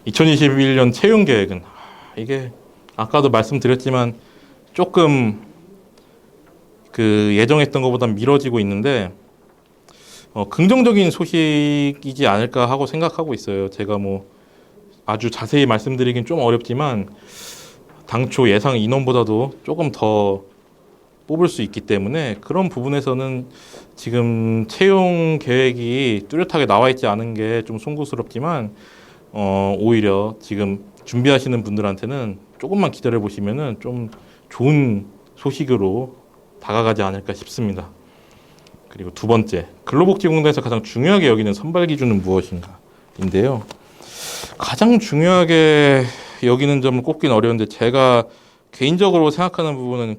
(2021년) 채용 계획은 이게 아까도 말씀드렸지만 조금 예정했던 것보다 미뤄지고 있는데 긍정적인 소식이지 않을까 하고 생각하고 있어요. 제가 뭐 아주 자세히 말씀드리긴 좀 어렵지만 당초 예상 인원보다도 조금 더 뽑을 수 있기 때문에 그런 부분에서는 지금 채용 계획이 뚜렷하게 나와 있지 않은 게 좀 송구스럽지만 오히려 지금 준비하시는 분들한테는 조금만 기다려 보시면은 좀 좋은 소식으로 다가가지 않을까 싶습니다. 그리고 두 번째, 근로복지공단에서 가장 중요하게 여기는 선발 기준은 무엇인가인데요. 가장 중요하게 여기는 점을 꼽긴 어려운데 제가 개인적으로 생각하는 부분은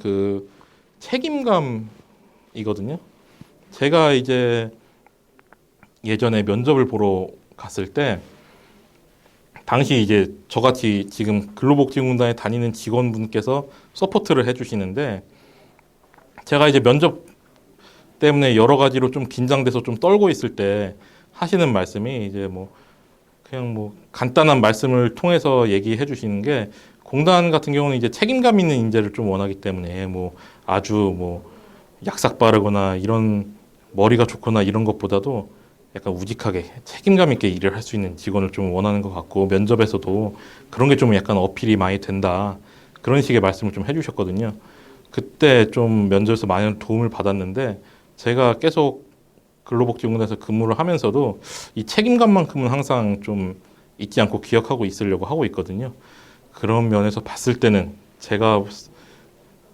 책임감이거든요. 제가 이제 예전에 면접을 보러 갔을 때 당시 이제 저같이 지금 근로복지공단에 다니는 직원분께서 서포트를 해주시는데 제가 이제 면접 때문에 여러 가지로 좀 긴장돼서 좀 떨고 있을 때 하시는 말씀이 이제 그냥 간단한 말씀을 통해서 얘기해 주시는 게 공단 같은 경우는 이제 책임감 있는 인재를 좀 원하기 때문에 아주 약삭 빠르거나 이런 머리가 좋거나 이런 것보다도 약간 우직하게 책임감 있게 일을 할 수 있는 직원을 좀 원하는 것 같고 면접에서도 그런 게 좀 약간 어필이 많이 된다. 그런 식의 말씀을 좀 해주셨거든요. 그때 좀 면접에서 많은 도움을 받았는데 제가 계속 근로복지공단에서 근무를 하면서도 이 책임감만큼은 항상 좀 잊지 않고 기억하고 있으려고 하고 있거든요. 그런 면에서 봤을 때는 제가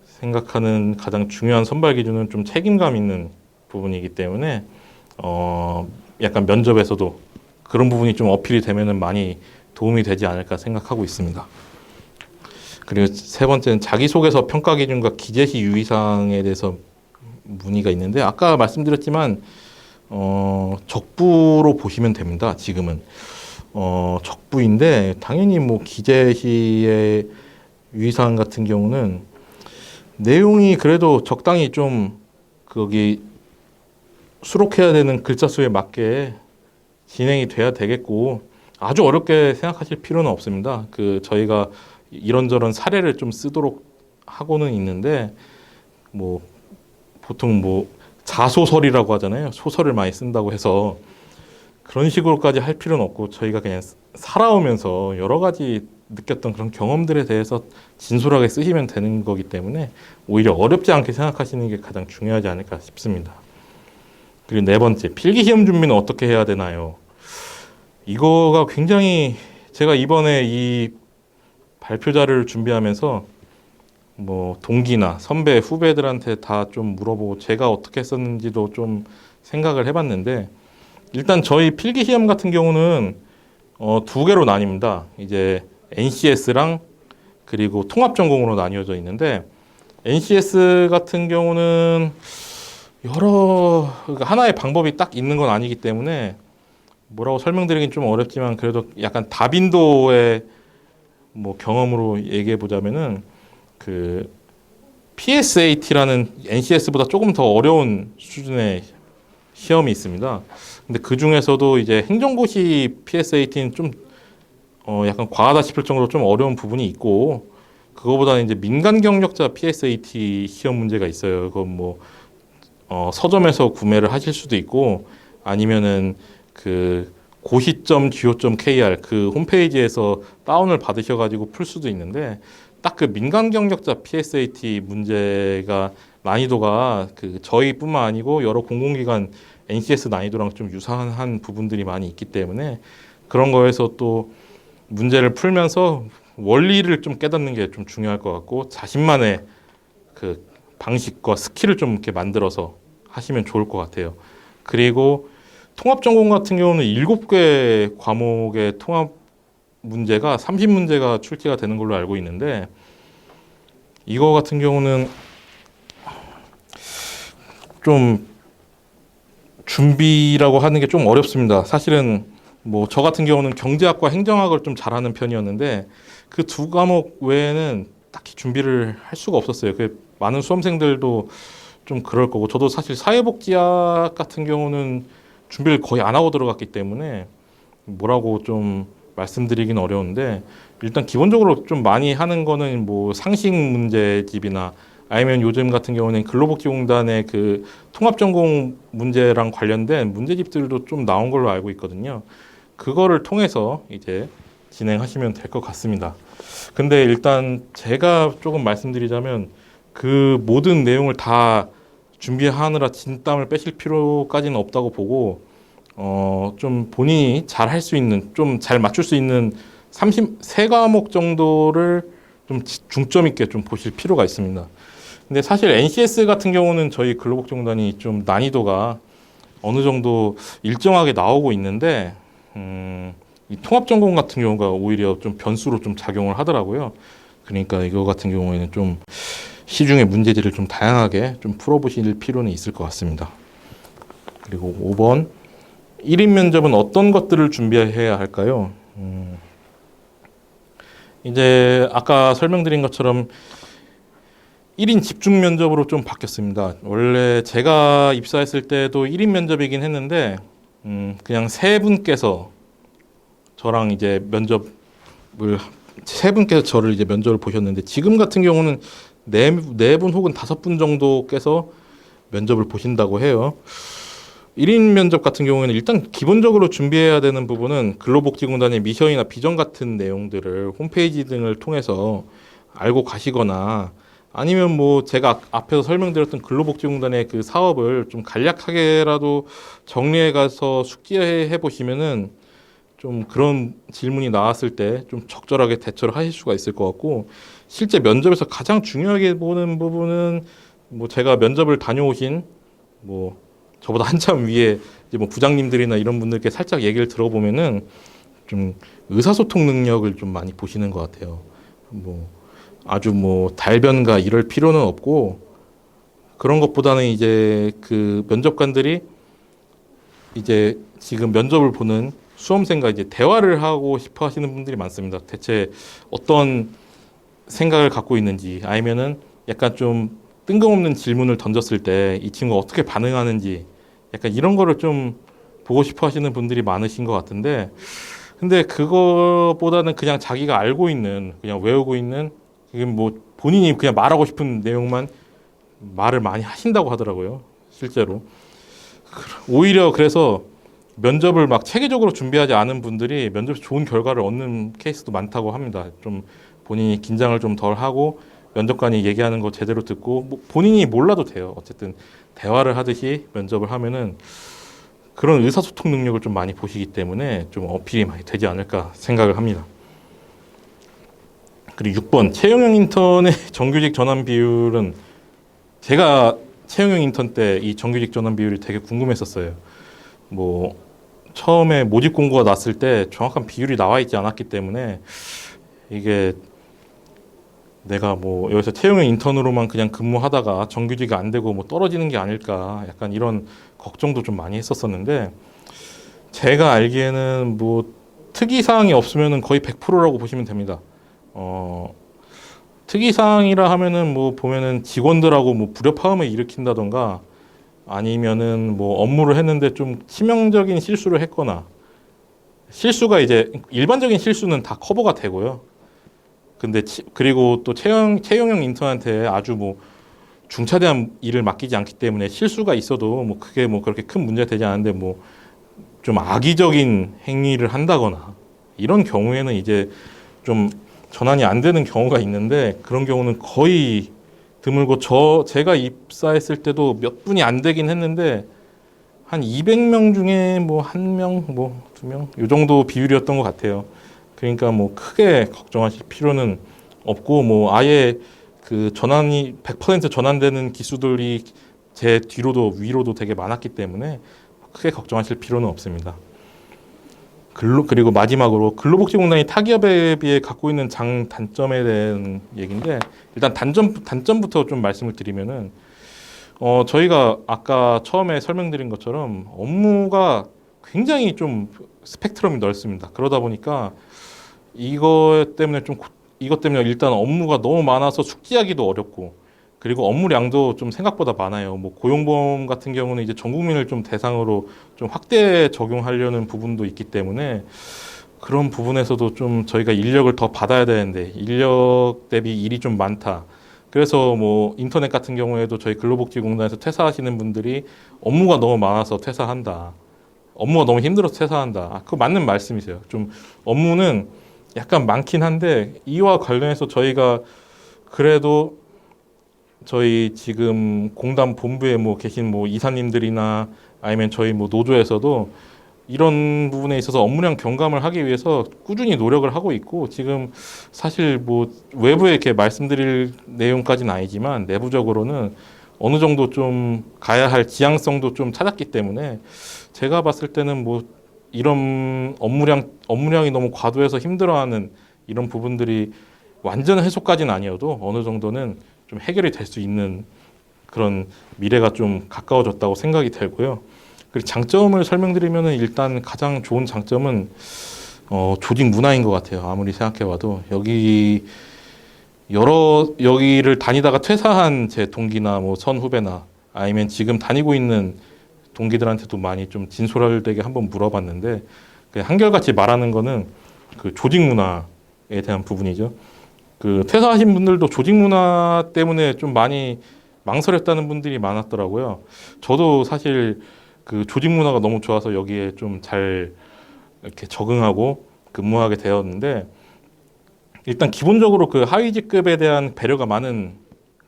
생각하는 가장 중요한 선발 기준은 좀 책임감 있는 부분이기 때문에 약간 면접에서도 그런 부분이 좀 어필이 되면은 많이 도움이 되지 않을까 생각하고 있습니다. 그리고 세 번째는 자기소개서 평가 기준과 기재시 유의사항에 대해서 문의가 있는데 아까 말씀드렸지만 적부로 보시면 됩니다. 지금은 적부인데 당연히 기재시의 유의사항 같은 경우는 내용이 그래도 적당히 좀 거기 수록해야 되는 글자 수에 맞게 진행이 돼야 되겠고 아주 어렵게 생각하실 필요는 없습니다. 저희가 이런저런 사례를 좀 쓰도록 하고는 있는데 보통 자소설이라고 하잖아요. 소설을 많이 쓴다고 해서 그런 식으로까지 할 필요는 없고 저희가 그냥 살아오면서 여러 가지 느꼈던 그런 경험들에 대해서 진솔하게 쓰시면 되는 거기 때문에 오히려 어렵지 않게 생각하시는 게 가장 중요하지 않을까 싶습니다. 그리고 네 번째, 필기시험 준비는 어떻게 해야 되나요? 이거가 굉장히 제가 이번에 이 발표자를 준비하면서 동기나 선배, 후배들한테 다 좀 물어보고 제가 어떻게 했었는지도 좀 생각을 해봤는데 일단 저희 필기시험 같은 경우는 두 개로 나뉩니다. 이제 NCS랑 그리고 통합전공으로 나뉘어져 있는데 NCS 같은 경우는 하나의 방법이 딱 있는 건 아니기 때문에 뭐라고 설명드리긴 좀 어렵지만 그래도 약간 다빈도의 경험으로 얘기해 보자면은 PSAT라는 NCS보다 조금 더 어려운 수준의 시험이 있습니다. 근데 그 중에서도 이제 행정고시 PSAT는 좀 약간 과하다 싶을 정도로 좀 어려운 부분이 있고 그거보다는 이제 민간 경력자 PSAT 시험 문제가 있어요. 그건 서점에서 구매를 하실 수도 있고 아니면은 고시.go.kr 그 홈페이지에서 다운을 받으셔가지고 풀 수도 있는데 딱 그 민간 경력자 PSAT 문제가 난이도가 그 저희뿐만 아니고 여러 공공기관 NCS 난이도랑 좀 유사한 부분들이 많이 있기 때문에 그런 거에서 또 문제를 풀면서 원리를 좀 깨닫는 게 좀 중요할 것 같고 자신만의 그 방식과 스킬을 좀 이렇게 만들어서 하시면 좋을 것 같아요. 그리고 통합전공 같은 경우는 7개 과목의 통합 문제가 30문제가 출제가 되는 걸로 알고 있는데 이거 같은 경우는 좀 준비라고 하는 게 좀 어렵습니다. 사실은 뭐 저 같은 경우는 경제학과 행정학을 좀 잘하는 편이었는데 그 두 과목 외에는 딱히 준비를 할 수가 없었어요. 그 많은 수험생들도 좀 그럴 거고 저도 사실 사회복지학 같은 경우는 준비를 거의 안 하고 들어갔기 때문에 뭐라고 좀 말씀드리긴 어려운데 일단 기본적으로 좀 많이 하는 거는 뭐 상식 문제집이나 아니면 요즘 같은 경우는 근로복지공단의 그 통합전공 문제랑 관련된 문제집들도 좀 나온 걸로 알고 있거든요. 그거를 통해서 이제 진행하시면 될 것 같습니다. 근데 일단 제가 조금 말씀드리자면 그 모든 내용을 다 준비하느라 진땀을 빼실 필요까지는 없다고 보고 좀 본인이 잘 할 수 있는 좀 잘 맞출 수 있는 33과목 정도를 좀 중점 있게 좀 보실 필요가 있습니다. 근데 사실 NCS 같은 경우는 저희 근로복지공단이 좀 난이도가 어느 정도 일정하게 나오고 있는데 이 통합전공 같은 경우가 오히려 좀 변수로 좀 작용을 하더라고요. 그러니까 이거 같은 경우에는 좀 시중의 문제지를 좀 다양하게 좀 풀어보실 필요는 있을 것 같습니다. 그리고 5번 1인 면접은 어떤 것들을 준비해야 할까요? 이제 아까 설명드린 것처럼 1인 집중 면접으로 좀 바뀌었습니다. 원래 제가 입사했을 때도 1인 면접이긴 했는데 그냥 세 분께서 저랑 이제 세 분께서 저를 이제 면접을 보셨는데 지금 같은 경우는 네 분 혹은 5분 정도께서 면접을 보신다고 해요. 1인 면접 같은 경우에는 일단 기본적으로 준비해야 되는 부분은 근로복지공단의 미션이나 비전 같은 내용들을 홈페이지 등을 통해서 알고 가시거나 아니면 뭐 제가 앞에서 설명드렸던 근로복지공단의 그 사업을 좀 간략하게라도 정리해 가서 숙지해 보시면은 좀 그런 질문이 나왔을 때 좀 적절하게 대처를 하실 수가 있을 것 같고 실제 면접에서 가장 중요하게 보는 부분은 뭐 제가 면접을 다녀오신 뭐 저보다 한참 위에 이제 뭐 부장님들이나 이런 분들께 살짝 얘기를 들어보면은 좀 의사소통 능력을 좀 많이 보시는 것 같아요. 뭐 아주 뭐 달변가 이럴 필요는 없고 그런 것보다는 이제 그 면접관들이 이제 지금 면접을 보는 수험생과 이제 대화를 하고 싶어 하시는 분들이 많습니다. 대체 어떤 생각을 갖고 있는지 아니면은 약간 좀 뜬금없는 질문을 던졌을 때 이 친구가 어떻게 반응하는지 약간 이런 거를 좀 보고 싶어 하시는 분들이 많으신 것 같은데 근데 그거보다는 그냥 자기가 알고 있는 그냥 외우고 있는 지금 뭐 본인이 그냥 말하고 싶은 내용만 말을 많이 하신다고 하더라고요. 실제로. 오히려 그래서 면접을 막 체계적으로 준비하지 않은 분들이 면접에서 좋은 결과를 얻는 케이스도 많다고 합니다. 좀 본인이 긴장을 좀 덜 하고 면접관이 얘기하는 거 제대로 듣고 뭐 본인이 몰라도 돼요. 어쨌든 대화를 하듯이 면접을 하면은 그런 의사소통 능력을 좀 많이 보시기 때문에 좀 어필이 많이 되지 않을까 생각을 합니다. 그리고 6번 채용형 인턴의 정규직 전환 비율은 제가 채용형 인턴 때 이 정규직 전환 비율이 되게 궁금했었어요. 뭐 처음에 모집 공고가 났을 때 정확한 비율이 나와 있지 않았기 때문에 이게 내가 뭐 여기서 채용형 인턴으로만 그냥 근무하다가 정규직이 안 되고 뭐 떨어지는 게 아닐까 약간 이런 걱정도 좀 많이 했었었는데 제가 알기에는 뭐 특이사항이 없으면은 거의 100%라고 보시면 됩니다. 특이사항이라 하면은 뭐 보면은 직원들하고 뭐 불협화음을 일으킨다던가 아니면은 뭐 업무를 했는데 좀 치명적인 실수를 했거나 실수가 이제 일반적인 실수는 다 커버가 되고요. 근데 그리고 또 채용형 인턴한테 아주 뭐 중차대한 일을 맡기지 않기 때문에 실수가 있어도 뭐 그게 뭐 그렇게 큰 문제가 되지 않는데 뭐 좀 악의적인 행위를 한다거나 이런 경우에는 이제 좀 전환이 안 되는 경우가 있는데, 그런 경우는 거의 드물고, 제가 입사했을 때도 몇 분이 안 되긴 했는데 한 200명 중에 뭐 1명, 뭐 2명 이 정도 비율이었던 것 같아요. 그러니까 뭐 크게 걱정하실 필요는 없고, 뭐 아예 그 전환이 100% 전환되는 기수들이 제 뒤로도 위로도 되게 많았기 때문에 크게 걱정하실 필요는 없습니다. 그리고 마지막으로 근로복지공단이 타기업에 비해 갖고 있는 단점에 대한 얘기인데, 일단 단점부터 좀 말씀을 드리면은, 저희가 아까 처음에 설명드린 것처럼 업무가 굉장히 좀 스펙트럼이 넓습니다. 그러다 보니까 이것 때문에 일단 업무가 너무 많아서 숙지하기도 어렵고, 그리고 업무량도 좀 생각보다 많아요. 뭐 고용보험 같은 경우는 이제 전 국민을 좀 대상으로 좀 확대 적용하려는 부분도 있기 때문에, 그런 부분에서도 좀 저희가 인력을 더 받아야 되는데 인력 대비 일이 좀 많다. 그래서 뭐 인터넷 같은 경우에도 저희 근로복지공단에서 퇴사하시는 분들이 업무가 너무 많아서 퇴사한다. 업무가 너무 힘들어서 퇴사한다. 그거 맞는 말씀이세요. 좀 업무는 약간 많긴 한데, 이와 관련해서 저희가 그래도 저희 지금 공단 본부에 뭐 계신 뭐 이사님들이나 아니면 저희 뭐 노조에서도 이런 부분에 있어서 업무량 경감을 하기 위해서 꾸준히 노력을 하고 있고, 지금 사실 뭐 외부에 이렇게 말씀드릴 내용까지는 아니지만 내부적으로는 어느 정도 좀 가야 할 지향성도 좀 찾았기 때문에, 제가 봤을 때는 뭐 이런 업무량이 너무 과도해서 힘들어하는 이런 부분들이 완전 해소까지는 아니어도 어느 정도는 좀 해결이 될 수 있는 그런 미래가 좀 가까워졌다고 생각이 되고요. 그리고 장점을 설명드리면은, 일단 가장 좋은 장점은 조직 문화인 것 같아요. 아무리 생각해봐도 여기를 다니다가 퇴사한 제 동기나 뭐 선후배나 아니면 지금 다니고 있는 동기들한테도 많이 좀 진솔되게 한번 물어봤는데, 그냥 한결같이 말하는 거는 그 조직 문화에 대한 부분이죠. 그 퇴사하신 분들도 조직 문화 때문에 좀 많이 망설였다는 분들이 많았더라고요. 저도 사실 그 조직 문화가 너무 좋아서 여기에 좀 잘 이렇게 적응하고 근무하게 되었는데, 일단 기본적으로 그 하위 직급에 대한 배려가 많은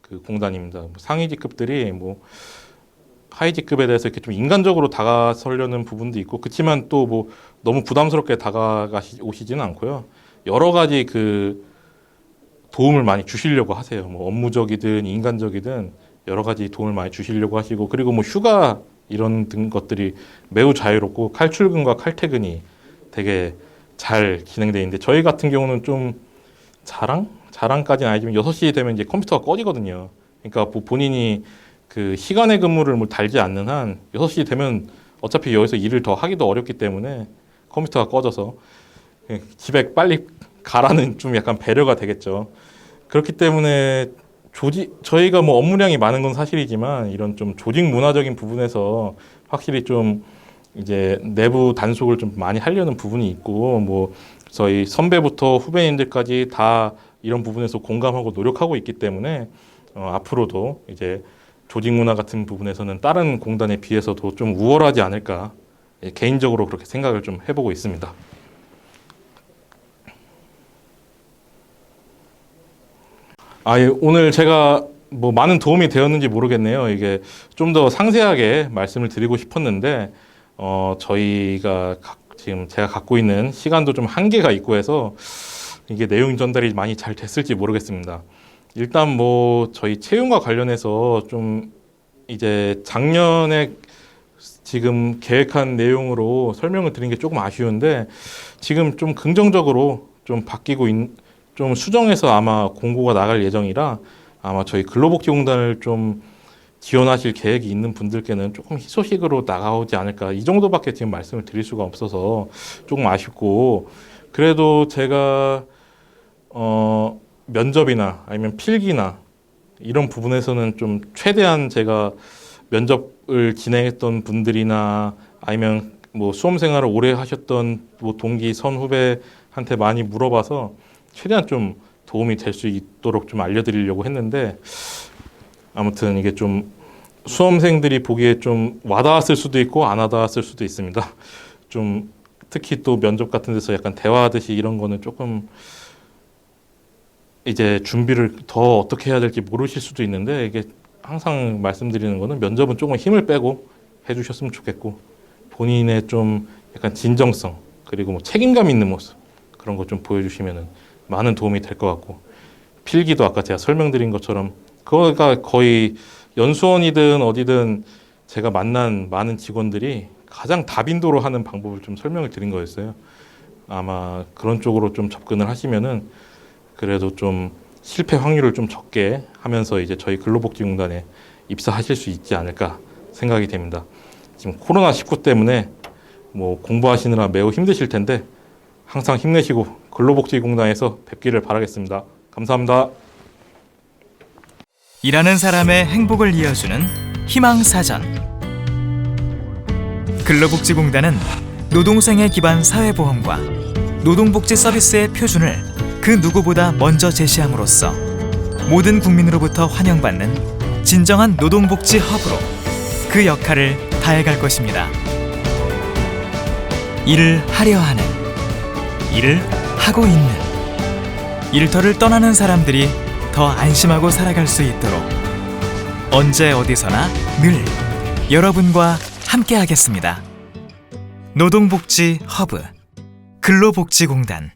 그 공단입니다. 상위 직급들이 뭐 하위 직급에 대해서 이렇게 좀 인간적으로 다가서려는 부분도 있고, 그렇지만 또 뭐 너무 부담스럽게 오시지는 않고요. 여러 가지 그 도움을 많이 주시려고 하세요. 뭐 업무적이든 인간적이든 여러 가지 도움을 많이 주시려고 하시고, 그리고 뭐 휴가 이런 것들이 매우 자유롭고 칼출근과 칼퇴근이 되게 잘 진행되어 있는데, 저희 같은 경우는 좀 자랑까지는 아니지만 6시 되면 이제 컴퓨터가 꺼지거든요. 그러니까 뭐 본인이 그 시간의 근무를 뭐 달지 않는 한 6시 되면 어차피 여기서 일을 더 하기도 어렵기 때문에 컴퓨터가 꺼져서 집에 빨리 가라는 좀 약간 배려가 되겠죠. 그렇기 때문에 저희가 뭐 업무량이 많은 건 사실이지만, 이런 좀 조직 문화적인 부분에서 확실히 좀 이제 내부 단속을 좀 많이 하려는 부분이 있고, 뭐 저희 선배부터 후배님들까지 다 이런 부분에서 공감하고 노력하고 있기 때문에 앞으로도 이제 조직 문화 같은 부분에서는 다른 공단에 비해서도 좀 우월하지 않을까, 개인적으로 그렇게 생각을 좀 해보고 있습니다. 오늘 제가 뭐 많은 도움이 되었는지 모르겠네요. 이게 좀 더 상세하게 말씀을 드리고 싶었는데, 저희가 지금 제가 갖고 있는 시간도 좀 한계가 있고 해서 이게 내용 전달이 많이 잘 됐을지 모르겠습니다. 일단 뭐 저희 채용과 관련해서 좀 이제 작년에 지금 계획한 내용으로 설명을 드린 게 조금 아쉬운데, 지금 좀 긍정적으로 좀 바뀌고 좀 수정해서 아마 공고가 나갈 예정이라, 아마 저희 근로복지공단을 좀 지원하실 계획이 있는 분들께는 조금 희소식으로 나가오지 않을까, 이 정도밖에 지금 말씀을 드릴 수가 없어서 조금 아쉽고, 그래도 제가 면접이나 아니면 필기나 이런 부분에서는 좀 최대한 제가 면접을 진행했던 분들이나 아니면 뭐 수험 생활을 오래 하셨던 뭐 동기 선후배한테 많이 물어봐서 최대한 좀 도움이 될 수 있도록 좀 알려드리려고 했는데, 아무튼 이게 좀 수험생들이 보기에 좀 와닿았을 수도 있고 안 와닿았을 수도 있습니다. 좀 특히 또 면접 같은 데서 약간 대화하듯이 이런 거는 조금 이제 준비를 더 어떻게 해야 될지 모르실 수도 있는데, 이게 항상 말씀드리는 거는 면접은 조금 힘을 빼고 해주셨으면 좋겠고, 본인의 좀 약간 진정성 그리고 뭐 책임감 있는 모습, 그런 거 좀 보여주시면은 많은 도움이 될 것 같고, 필기도 아까 제가 설명드린 것처럼 그거가 거의 연수원이든 어디든 제가 만난 많은 직원들이 가장 다빈도로 하는 방법을 좀 설명을 드린 거였어요. 아마 그런 쪽으로 좀 접근을 하시면은 그래도 좀 실패 확률을 좀 적게 하면서 이제 저희 근로복지공단에 입사하실 수 있지 않을까 생각이 됩니다. 지금 코로나19 때문에 뭐 공부하시느라 매우 힘드실 텐데 항상 힘내시고 근로복지공단에서 뵙기를 바라겠습니다. 감사합니다. 일하는 사람의 행복을 이어주는 희망사전. 근로복지공단은 노동생애 기반 사회보험과 노동복지 서비스의 표준을 그 누구보다 먼저 제시함으로써 모든 국민으로부터 환영받는 진정한 노동복지 허브로 그 역할을 다해갈 것입니다. 일을 하려 하는, 일을 하고 있는, 일터를 떠나는 사람들이 더 안심하고 살아갈 수 있도록 언제 어디서나 늘 여러분과 함께하겠습니다. 노동복지 허브 근로복지공단.